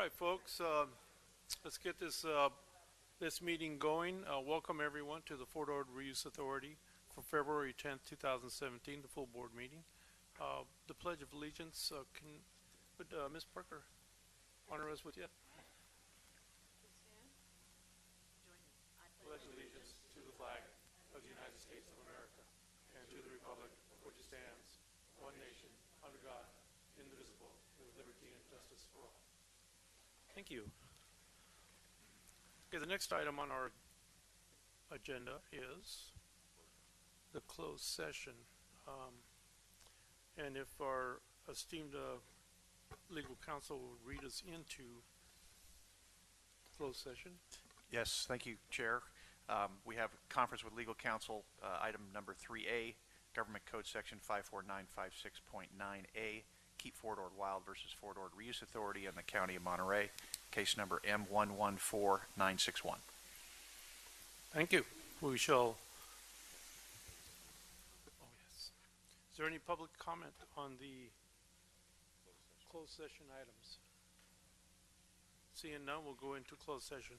right, folks, let's get this meeting going. Welcome everyone to the Fort Ord Reuse Authority for February 10th, 2017, the full board meeting. The Pledge of Allegiance, would Ms. Parker honor us with you? Pledge allegiance to the flag of the United States of America and to the republic for which it stands, one nation, under God, indivisible, with liberty and justice for all. Thank you. Okay, the next item on our agenda is the closed session. And if our esteemed legal counsel would read us into closed session. Yes, thank you, Chair. We have a conference with legal counsel, item number 3A, Government Code Section 54956.9A, Keep Fort Ord Wild versus Fort Ord Reuse Authority in the County of Monterey, case number M114961. Thank you. We shall. Oh, yes. Is there any public comment on the closed session items? Seeing none, we'll go into closed session.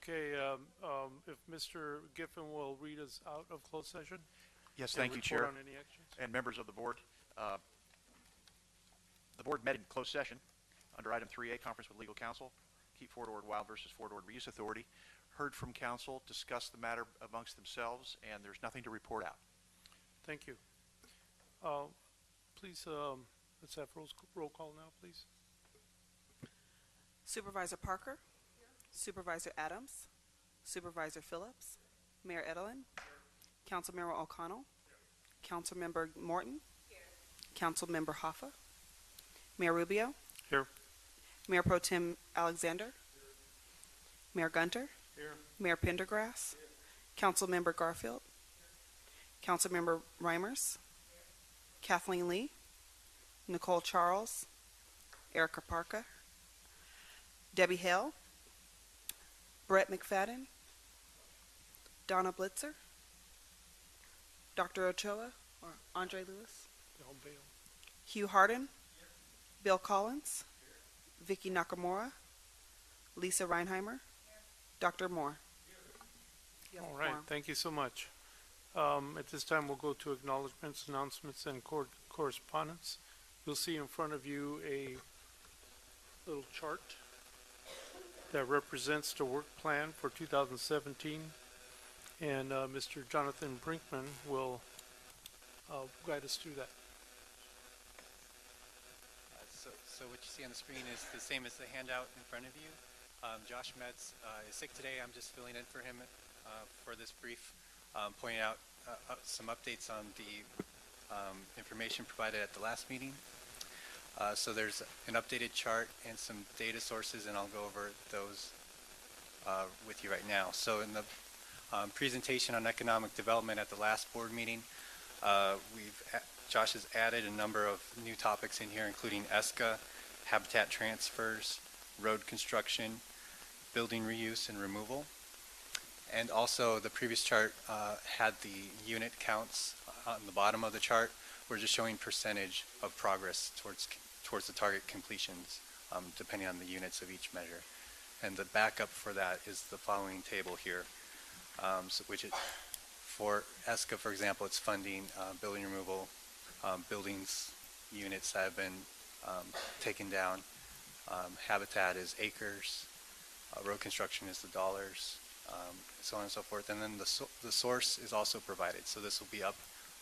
Okay, if Mr. Giffen will read us out of closed session. Yes, and thank you, report Chair, on any actions. and members of the board. The board met in closed session under item 3A, conference with legal counsel, Keep Fort Ord Wild versus Fort Ord Reuse Authority. Heard from counsel, discussed the matter amongst themselves, and there's nothing to report out. Thank you. Please, let's have roll call now, please. Supervisor Parker, Supervisor Adams, Supervisor Phillips, Mayor Edelin, Councilmember O'Connell, Councilmember Morton, Councilmember Hoffa, Mayor Rubio, Here. Mayor Pro Tem Alexander, Mayor Gunter, Here. Mayor Pendergrass, Councilmember Garfield, Councilmember Reimers, Kathleen Lee, Nicole Charles, Erica Parker, Debbie Hale, Brett McFadden, Donna Blitzer, Dr. Ochoa, or Andre Lewis, Bill Bale. Hugh Hardin, Bill Collins, Vicky Nakamura, Lisa Reinheimer, Dr. Moore. All right, thank you so much. At this time, we'll go to acknowledgments, announcements, and correspondence. You'll see in front of you a little chart that represents the work plan for 2017, and Mr. Jonathan Brinkman will guide us through that. So what you see on the screen is the same as the handout in front of you. Josh Metz is sick today. I'm just filling in for him for this brief, pointing out some updates on the information provided at the last meeting. So there's an updated chart and some data sources, and I'll go over those with you right now. So in the presentation on economic development at the last board meeting, Josh has added a number of new topics in here, including ESCA, habitat transfers, road construction, building reuse and removal. And also the previous chart had the unit counts on the bottom of the chart. We're just showing percentage of progress towards the target completions, depending on the units of each measure. And the backup for that is the following table here, for ESCA, for example, it's funding building removal, buildings units that have been taken down. Habitat is acres. Road construction is the dollars, so on and so forth. And then the source is also provided. So this will be up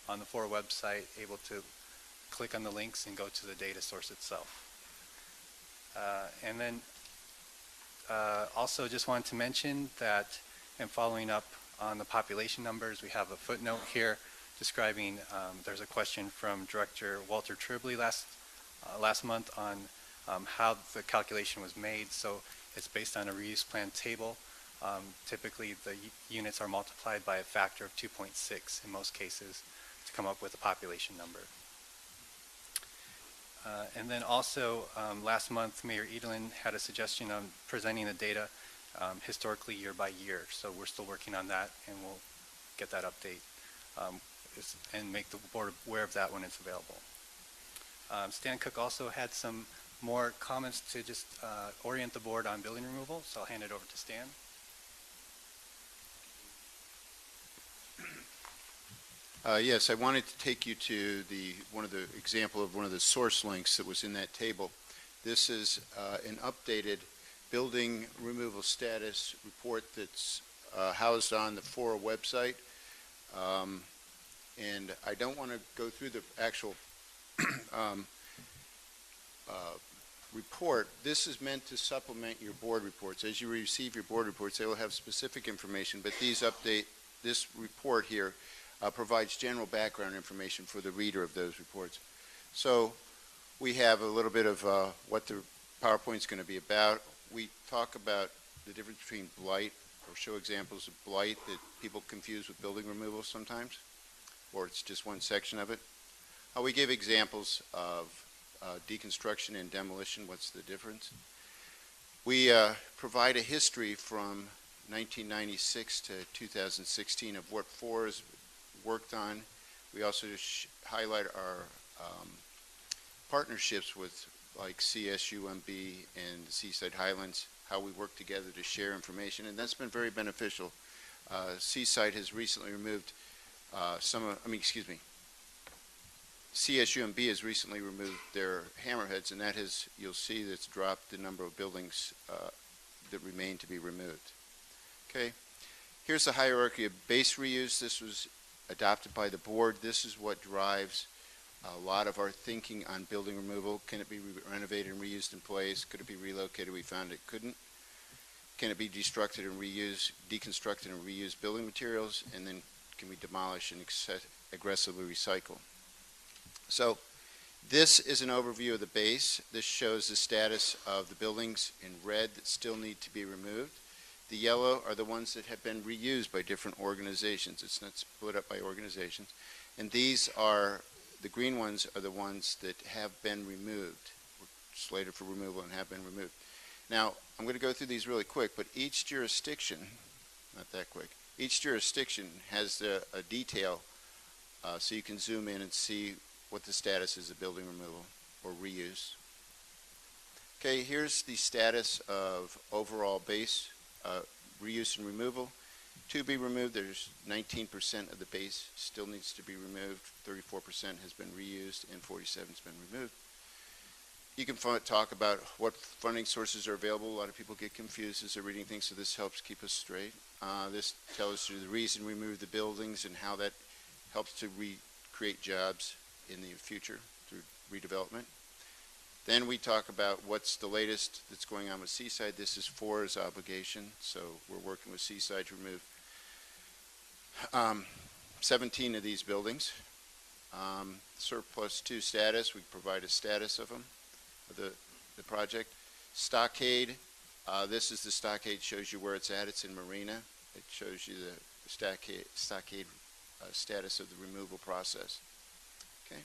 on the FORA website, able to click on the links and go to the data source itself. And then also just wanted to mention that in following up on the population numbers, we have a footnote here describing, there's a question from Director Walter Tribley last month on how the calculation was made. So it's based on a reuse plan table. Typically, the units are multiplied by a factor of 2.6 in most cases to come up with a population number. And then also, last month, Mayor Edelin had a suggestion on presenting the data historically year by year. So we're still working on that, and we'll get that update and make the board aware of that when it's available. Stan Cook also had some more comments to just orient the board on building removal, so I'll hand it over to Stan. Yes, I wanted to take you to one of the source links that was in that table. This is an updated building removal status report that's housed on the FORA website. And I don't want to go through the actual report. This is meant to supplement your board reports. As you receive your board reports, they will have specific information, but this report here provides general background information for the reader of those reports. So we have a little bit of what the PowerPoint's going to be about. We talk about the difference between blight, or show examples of blight that people confuse with building removal sometimes, or it's just one section of it. We give examples of deconstruction and demolition. What's the difference? We provide a history from 1996 to 2016 of what FORA's worked on. We also highlight our partnerships with like CSUMB and the Seaside Highlands, how we work together to share information, and that's been very beneficial. Seaside has recently removed CSUMB has recently removed their hammerheads, and that has, you'll see that's dropped the number of buildings that remain to be removed. Okay, here's the hierarchy of base reuse. This was adopted by the board. This is what drives a lot of our thinking on building removal. Can it be renovated and reused in place? Could it be relocated? We found it couldn't. Can it be deconstructed and reuse building materials? And then can we demolish and aggressively recycle? So this is an overview of the base. This shows the status of the buildings in red that still need to be removed. The yellow are the ones that have been reused by different organizations. It's not split up by organizations. And the green ones are the ones that have been removed, slated for removal and have been removed. Now, I'm going to go through these really quick, but each jurisdiction, not that quick, each jurisdiction has a detail so you can zoom in and see what the status is of building removal or reuse. Okay, here's the status of overall base reuse and removal. To be removed, there's 19% of the base still needs to be removed, 34% has been reused, and 47% has been removed. You can talk about what funding sources are available. A lot of people get confused as they're reading things, so this helps keep us straight. This tells you the reason we moved the buildings and how that helps to create jobs in the future through redevelopment. Then we talk about what's the latest that's going on with Seaside. This is FORA's obligation, so we're working with Seaside to remove 17 of these buildings. Surplus 2 status, we provide a status of them, of the project. Stockade, this is the stockade, shows you where it's at. It's in Marina. It shows you the stockade status of the removal process. Okay,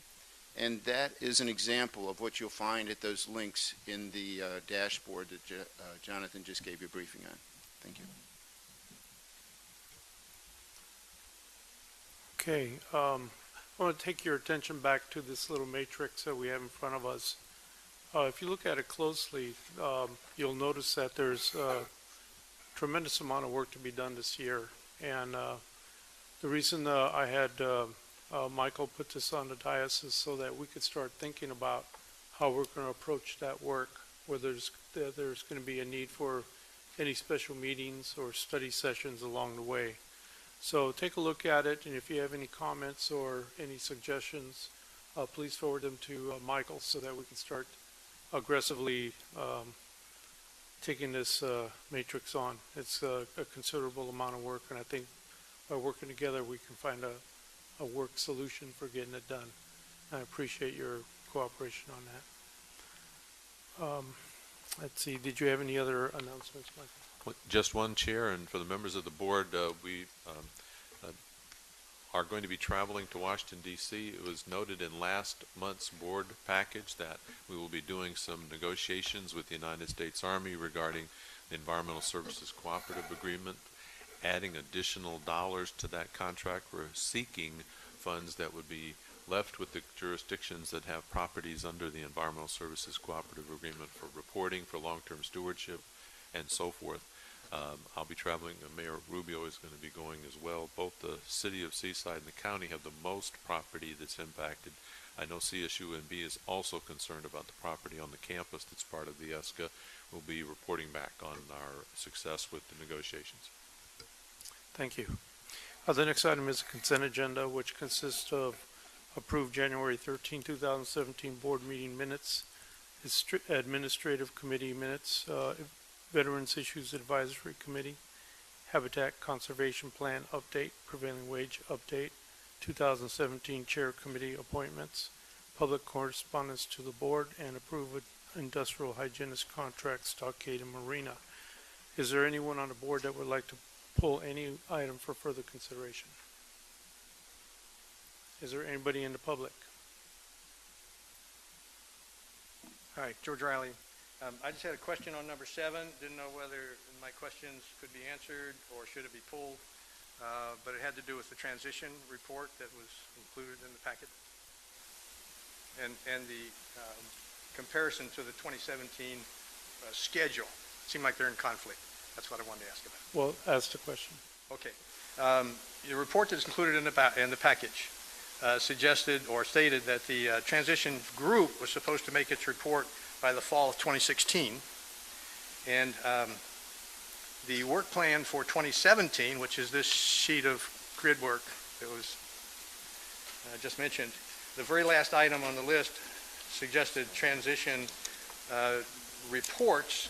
and that is an example of what you'll find at those links in the dashboard that Jonathan just gave you a briefing on. Thank you. Okay, I want to take your attention back to this little matrix that we have in front of us. If you look at it closely, you'll notice that there's a tremendous amount of work to be done this year. And the reason I had Michael put this on the dais is so that we could start thinking about how we're going to approach that work, whether there's going to be a need for any special meetings or study sessions along the way. So take a look at it, and if you have any comments or any suggestions, please forward them to Michael so that we can start aggressively taking this matrix on. It's a considerable amount of work, and I think by working together we can find a work solution for getting it done. I appreciate your cooperation on that. Let's see, did you have any other announcements, Michael? Well, just one, Chair, and for the members of the board, we are going to be traveling to Washington, D.C. It was noted in last month's board package that we will be doing some negotiations with the United States Army regarding the Environmental Services Cooperative Agreement, adding additional dollars to that contract. We're seeking funds that would be left with the jurisdictions that have properties under the Environmental Services Cooperative Agreement for reporting, for long-term stewardship, and so forth. I'll be traveling. Mayor Rubio is going to be going as well. Both the city of Seaside and the county have the most property that's impacted. I know CSUNB is also concerned about the property on the campus that's part of the ESCA. We'll be reporting back on our success with the negotiations. Thank you. The next item is a consent agenda, which consists of approved January 13, 2017 board meeting minutes, administrative committee minutes, Veterans Issues Advisory Committee, Habitat Conservation Plan update, prevailing wage update, 2017 Chair Committee appointments, public correspondence to the board, and approve industrial hygienist contract, Stockade and Marina. Is there anyone on the board that would like to pull any item for further consideration? Is there anybody in the public? Hi, George Riley. I just had a question on number 7. Didn't know whether my questions could be answered or should it be pulled, but it had to do with the transition report that was included in the packet and the comparison to the 2017 schedule. It seemed like they're in conflict. That's what I wanted to ask about. Well, ask the question. Okay. The report that's included in the package suggested or stated that the transition group was supposed to make its report by the fall of 2016. And the work plan for 2017, which is this sheet of grid work that was just mentioned, the very last item on the list suggested transition reports,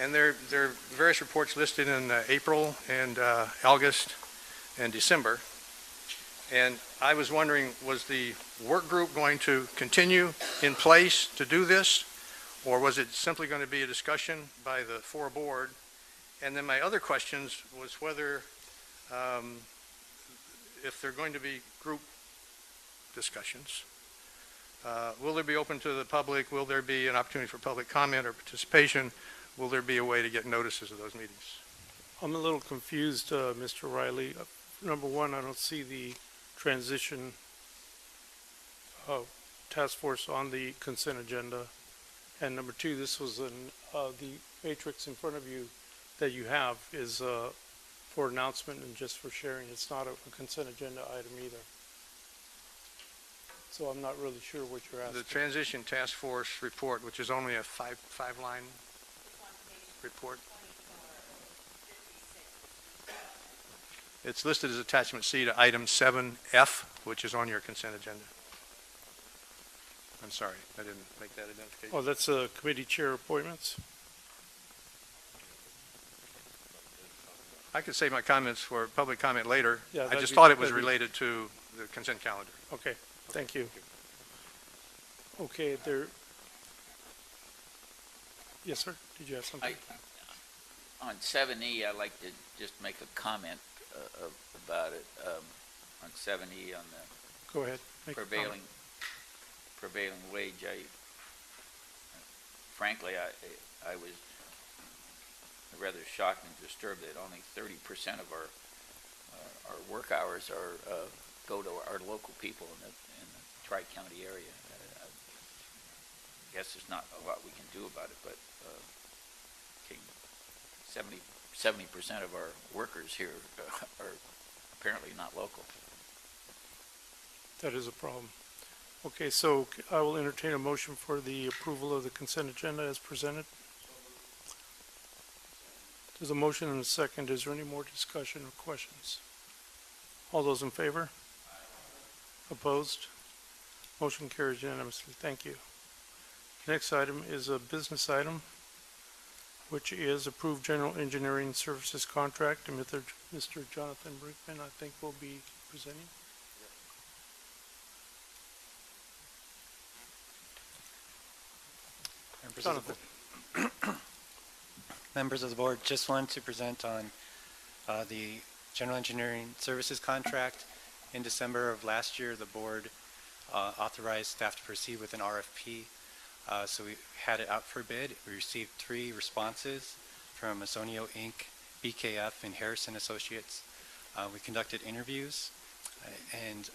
and there are various reports listed in April and August and December. And I was wondering, was the work group going to continue in place to do this, or was it simply going to be a discussion by the FORA board? And then my other questions was whether, if they're going to be group discussions, will they be open to the public? Will there be an opportunity for public comment or participation? Will there be a way to get notices of those meetings? I'm a little confused, Mr. Riley. Number one, I don't see the transition task force on the consent agenda. And number two, this was the matrix in front of you that you have is for announcement and just for sharing. It's not a consent agenda item either. So I'm not really sure what you're asking. The transition task force report, which is only a five-line report. It's listed as attachment C to item 7F, which is on your consent agenda. I'm sorry, I didn't make that identification. Oh, that's committee chair appointments? I could save my comments for public comment later. Yeah, I that'd just be- thought it was that'd be- related to the consent calendar. Okay, thank you. Okay, there. Yes, sir, did you have something? On 7E, I'd like to just make a comment about it. On 7E, on the Go ahead. Make a comment. prevailing wage, frankly, I was rather shocked and disturbed that only 30% of our work hours go to our local people in the Tri-County area. I guess there's not a lot we can do about it, but 70% of our workers here are apparently not local. That is a problem. Okay, so I will entertain a motion for the approval of the consent agenda as presented. There's a motion and a second. Is there any more discussion or questions? All those in favor? Opposed? Motion carries unanimously. Thank you. Next item is a business item, which is approved general engineering services contract. And Mr. Jonathan Brinkman, I think, will be presenting. Members of the board, just wanted to present on the general engineering services contract. In December of last year, the board authorized staff to proceed with an RFP. So we had it out for bid. We received 3 responses from Masonio Inc., BKF, and Harrison Associates. We conducted interviews and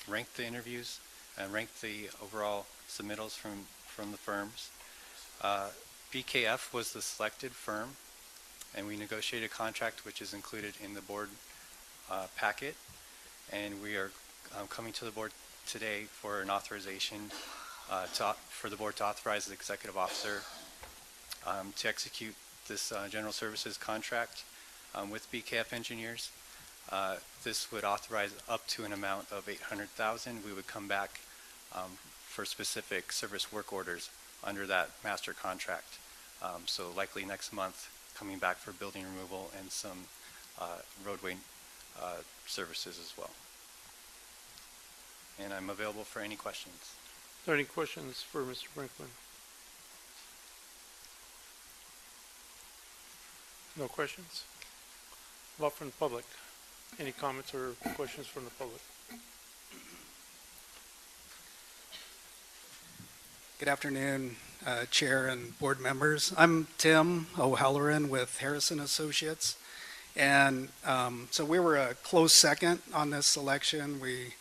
ranked the interviews and ranked the overall submittals from the firms. BKF was the selected firm, and we negotiated a contract which is included in the board packet. And we are coming to the board today for an authorization for the board to authorize the executive officer to execute this general services contract with BKF engineers. This would authorize up to an amount of $800,000. We would come back for specific service work orders under that master contract. So likely next month, coming back for building removal and some roadway services as well. And I'm available for any questions. Are there any questions for Mr. Brinkman? No questions? How about from the public? Any comments or questions from the public? Good afternoon, Chair and board members. I'm Tim O'Halloran with Harrison Associates. And so we were a close second on this selection. We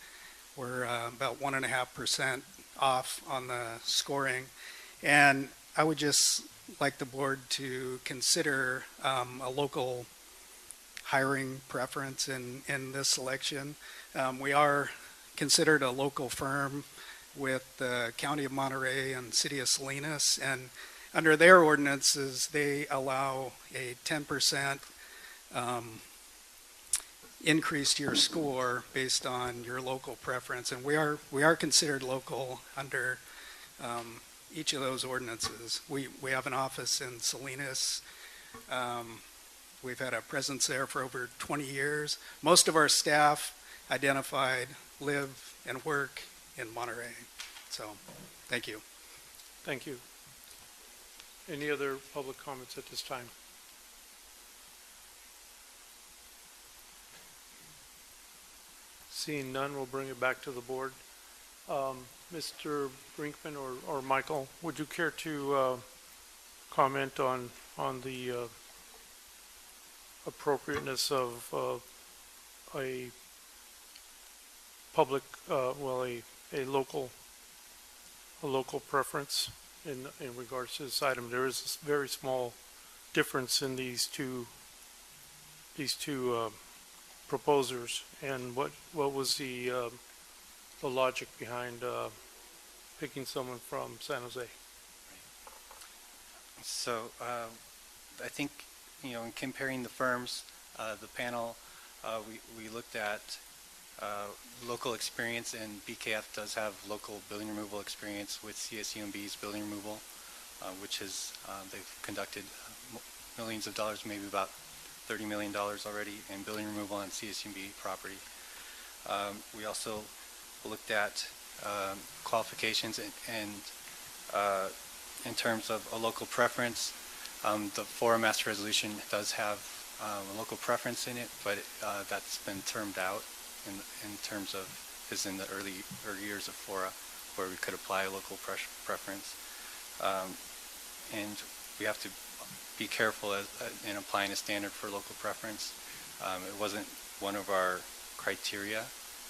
were about 1.5% off on the scoring. And I would just like the board to consider a local hiring preference in this selection. We are considered a local firm with the County of Monterey and City of Salinas, and under their ordinances, they allow a 10% increase to your score based on your local preference, and we are considered local under each of those ordinances. We have an office in Salinas. We've had a presence there for over 20 years. Most of our staff identified live and work in Monterey. So, thank you. Thank you. Any other public comments at this time? Seeing none, we'll bring it back to the board. Mr. Brinkman or Michael, would you care to comment on the appropriateness of a public, a local preference in regards to this item? There is a very small difference in these two proposers, and what was the logic behind picking someone from San Jose? So I think, in comparing the firms, the panel, we looked at local experience, and BKF does have local building removal experience with CSUMB's building removal, which is, they've conducted millions of dollars, maybe about $30 million already in building removal on CSUMB property. We also looked at qualifications and in terms of a local preference. The FORA master resolution does have a local preference in it, but that's been termed out in terms of, is in the early years of FORA, where we could apply a local preference. And we have to be careful in applying a standard for local preference. It wasn't one of our criteria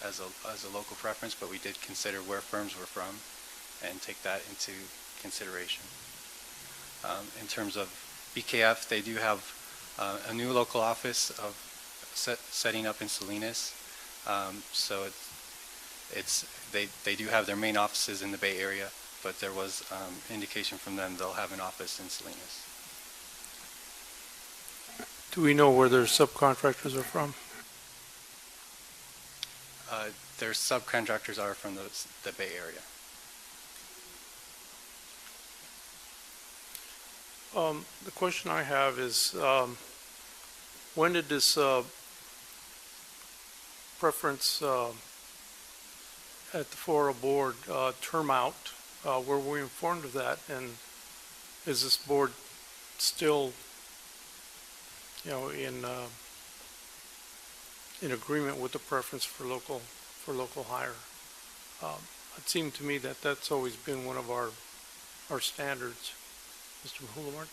as a local preference, but we did consider where firms were from and take that into consideration. In terms of BKF, they do have a new local office of setting up in Salinas. So They do have their main offices in the Bay Area, but there was indication from them they'll have an office in Salinas. Do we know where their subcontractors are from? Their subcontractors are from the Bay Area. The question I have is, when did this preference at the FORA board term out? Were we informed of that? And is this board still, in agreement with the preference for local hire? It seemed to me that that's always been one of our standards. Mr. Mahula.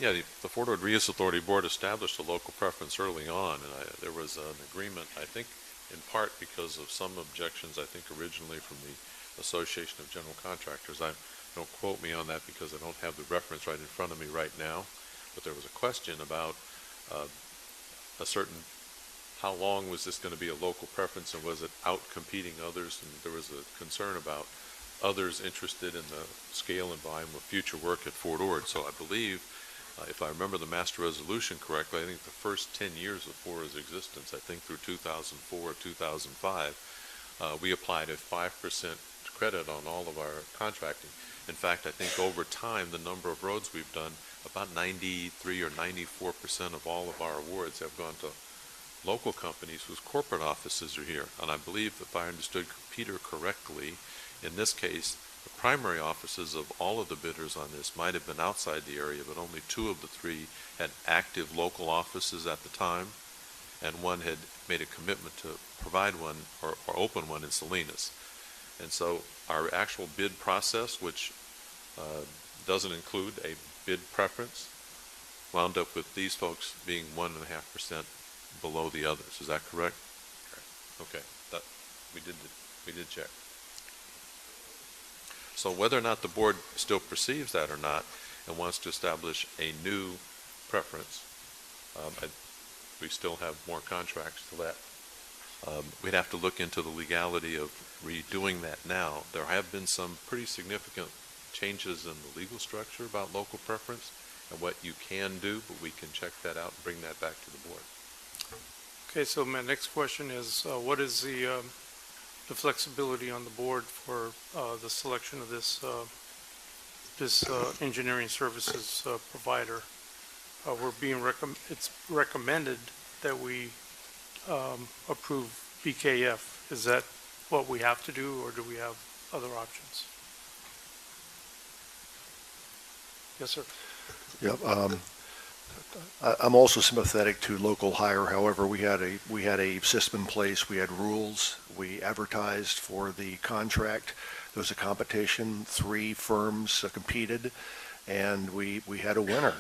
Yeah, the Fort Ord Reuse Authority Board established a local preference early on, and there was an agreement, I think, in part because of some objections, I think, originally from the Association of General Contractors. Don't quote me on that because I don't have the reference right in front of me right now, but there was a question about a certain, how long was this going to be a local preference, and was it out competing others? And there was a concern about others interested in the scale and volume of future work at Fort Ord. So I believe, if I remember the master resolution correctly, I think the first 10 years of FORA's existence, I think through 2004 or 2005, we applied a 5% credit on all of our contracting. In fact, I think over time, the number of roads we've done, about 93 or 94% of all of our awards have gone to local companies whose corporate offices are here. And I believe, if I understood Peter correctly, in this case, the primary offices of all of the bidders on this might have been outside the area, but only 2 of the 3 had active local offices at the time, and 1 had made a commitment to provide one or open one in Salinas. And so our actual bid process, which doesn't include a bid preference, wound up with these folks being 1.5% below the others. Is that correct? Correct. Okay, that we did check. So whether or not the board still perceives that or not and wants to establish a new preference, we still have more contracts to let. We'd have to look into the legality of redoing that now. There have been some pretty significant changes in the legal structure about local preference and what you can do, but we can check that out and bring that back to the board. Okay, so my next question is, what is the flexibility on the board for the selection of this engineering services provider? It's recommended that we approve BKF. Is that what we have to do, or do we have other options? Yes, sir. Yep. I'm also sympathetic to local hire. However, we had a system in place. We had rules. We advertised for the contract. There was a competition. 3 firms competed, and we had a winner.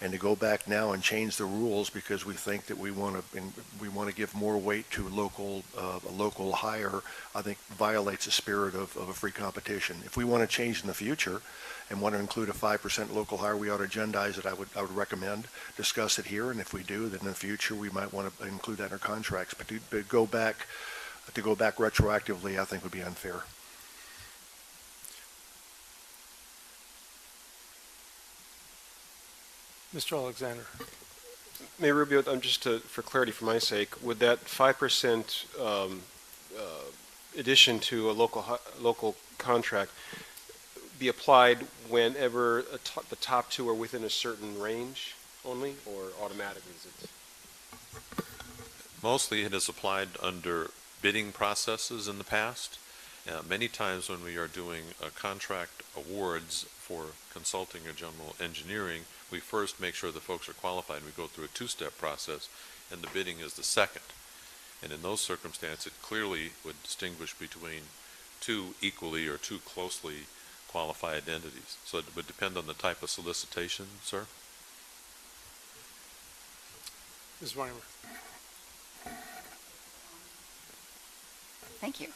And to go back now and change the rules because we think that we want to give more weight to a local hire, I think violates the spirit of a free competition. If we want to change in the future and want to include a 5% local hire, we ought to agendize it. I would recommend discuss it here, and if we do, then in the future we might want to include that in our contracts. But to go back retroactively, I think would be unfair. Mr. Alexander. Mayor Rubio, for clarity, for my sake, would that 5% addition to a local contract be applied whenever the top 2 are within a certain range only, or automatically? Mostly it is applied under bidding processes in the past. Many times when we are doing contract awards for consulting or general engineering, we first make sure the folks are qualified, and we go through a 2-step process, and the bidding is the second. And in those circumstances, it clearly would distinguish between 2 equally or 2 closely qualified entities. So it would depend on the type of solicitation, sir. Ms. Weimer. Thank you.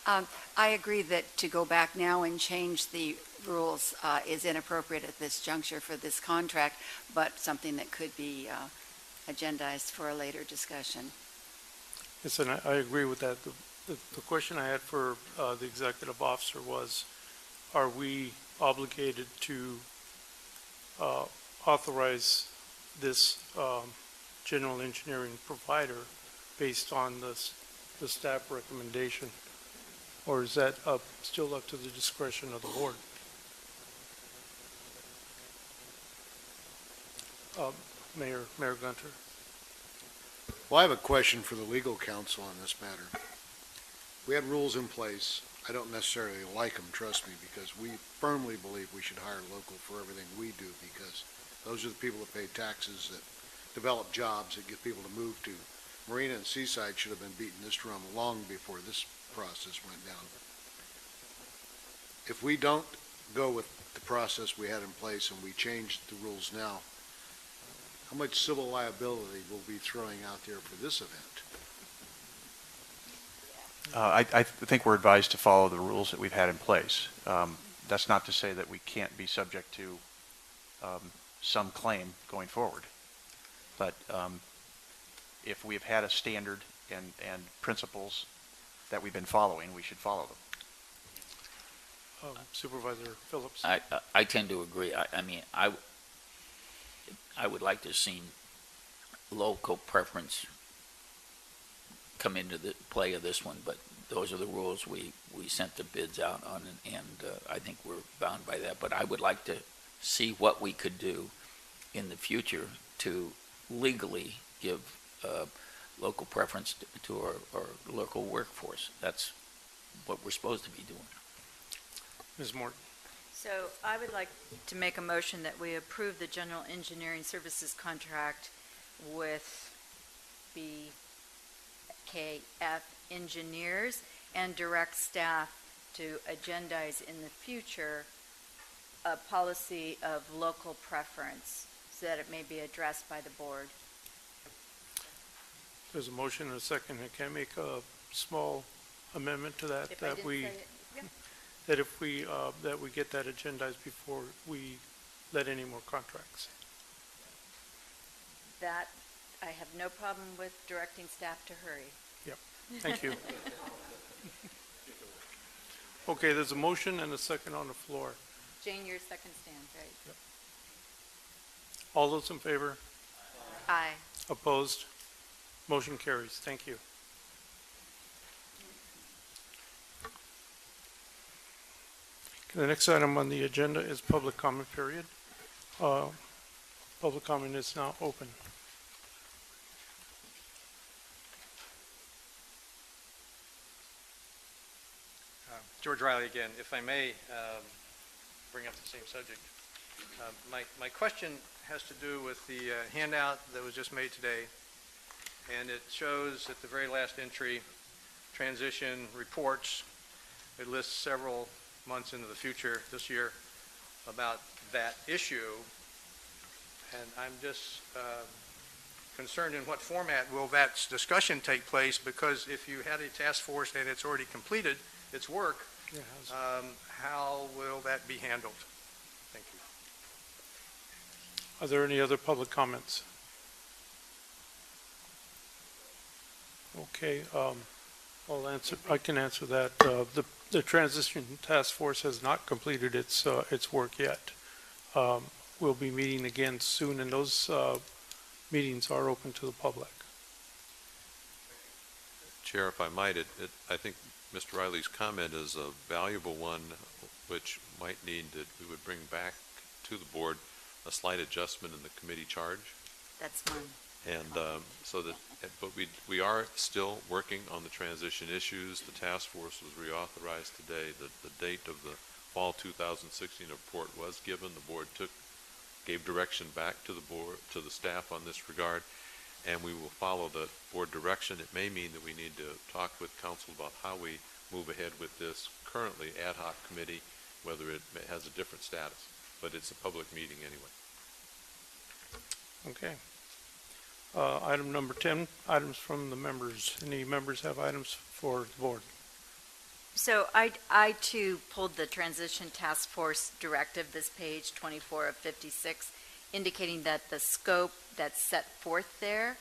I agree that to go back now and change the rules is inappropriate at this juncture for this contract, but something that could be agendized for a later discussion. Yes, and I agree with that. The question I had for the executive officer was, are we obligated to authorize this general engineering provider based on the staff recommendation? Or is that still up to the discretion of the board? Mayor Gunter. Well, I have a question for the legal counsel on this matter. We had rules in place. I don't necessarily like them, trust me, because we firmly believe we should hire local for everything we do, because those are the people that pay taxes, that develop jobs, that get people to move to. Marina and Seaside should have been beating this drum long before this process went down. If we don't go with the process we had in place and we change the rules now, how much civil liability will we be throwing out there for this event? I think we're advised to follow the rules that we've had in place. That's not to say that we can't be subject to some claim going forward. But if we've had a standard and principles that we've been following, we should follow them. Supervisor Phillips. I tend to agree. I would like to have seen local preference come into the play of this one, but those are the rules we sent the bids out on, and I think we're bound by that. But I would like to see what we could do in the future to legally give local preference to our local workforce. That's what we're supposed to be doing. Ms. Morton. So I would like to make a motion that we approve the general engineering services contract with BKF Engineers and direct staff to agendize in the future a policy of local preference so that it may be addressed by the board. There's a motion and a second. Can I make a small amendment to that? If I didn't say it, yeah. That if we, that we get that agendized before we let any more contracts. That, I have no problem with directing staff to hurry. Yep, thank you. Okay, there's a motion and a second on the floor. Jane, your second stands, right? Yep. All those in favor? Aye. Opposed? Motion carries. Thank you. The next item on the agenda is public comment period. Public comment is now open. George Riley again. If I may bring up the same subject. My question has to do with the handout that was just made today, and it shows at the very last entry, transition reports. It lists several months into the future this year about that issue, and I'm just concerned in what format will that discussion take place, because if you had a task force and it's already completed its work, how will that be handled? Thank you. Are there any other public comments? Okay, I'll answer. I can answer that. The transition task force has not completed its work yet. We'll be meeting again soon, and those meetings are open to the public. Chair, if I might, I think Mr. Riley's comment is a valuable one, which might need that we would bring back to the board a slight adjustment in the committee charge. That's fine. And but we are still working on the transition issues. The task force was reauthorized today. The date of the fall 2016 report was given. The board gave direction back to the board, to the staff on this regard, and we will follow the board direction. It may mean that we need to talk with council about how we move ahead with this currently ad hoc committee, whether it has a different status, but it's a public meeting anyway. Okay. Item number 10, items from the members. Any members have items for the board? So I too pulled the transition task force directive, this page 24 of 56, indicating that the scope that's set forth there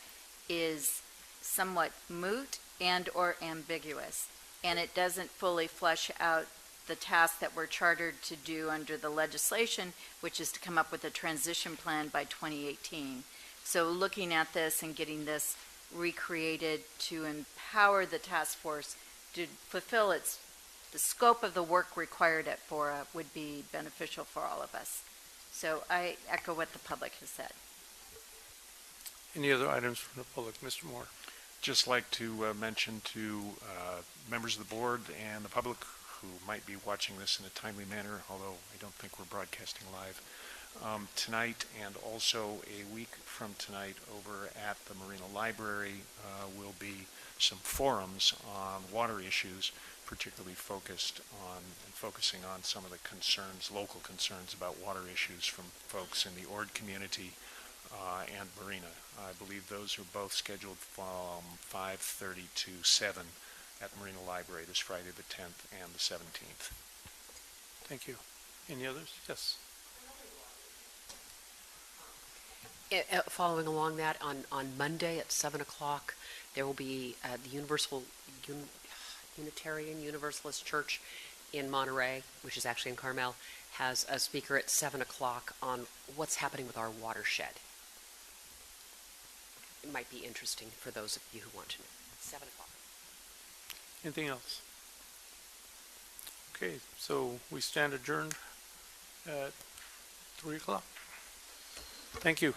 is somewhat moot and/or ambiguous, and it doesn't fully flesh out the task that we're chartered to do under the legislation, which is to come up with a transition plan by 2018. So looking at this and getting this recreated to empower the task force to fulfill the scope of the work required at FORA would be beneficial for all of us. So I echo what the public has said. Any other items from the public? Mr. Moore? Just like to mention to members of the board and the public who might be watching this in a timely manner, although I don't think we're broadcasting live, tonight and also a week from tonight over at the Marina Library will be some forums on water issues, particularly focusing on some of the concerns, local concerns about water issues from folks in the Ord community and Marina. I believe those are both scheduled from 5:30 to 7 at Marina Library this Friday the 10th and the 17th. Thank you. Any others? Yes. Following along that, on Monday at 7 o'clock, there will be the Unitarian Universalist Church in Monterey, which is actually in Carmel, has a speaker at 7 o'clock on what's happening with our watershed. It might be interesting for those of you who want to know. 7 o'clock. Anything else? Okay, so we stand adjourned at 3 o'clock. Thank you.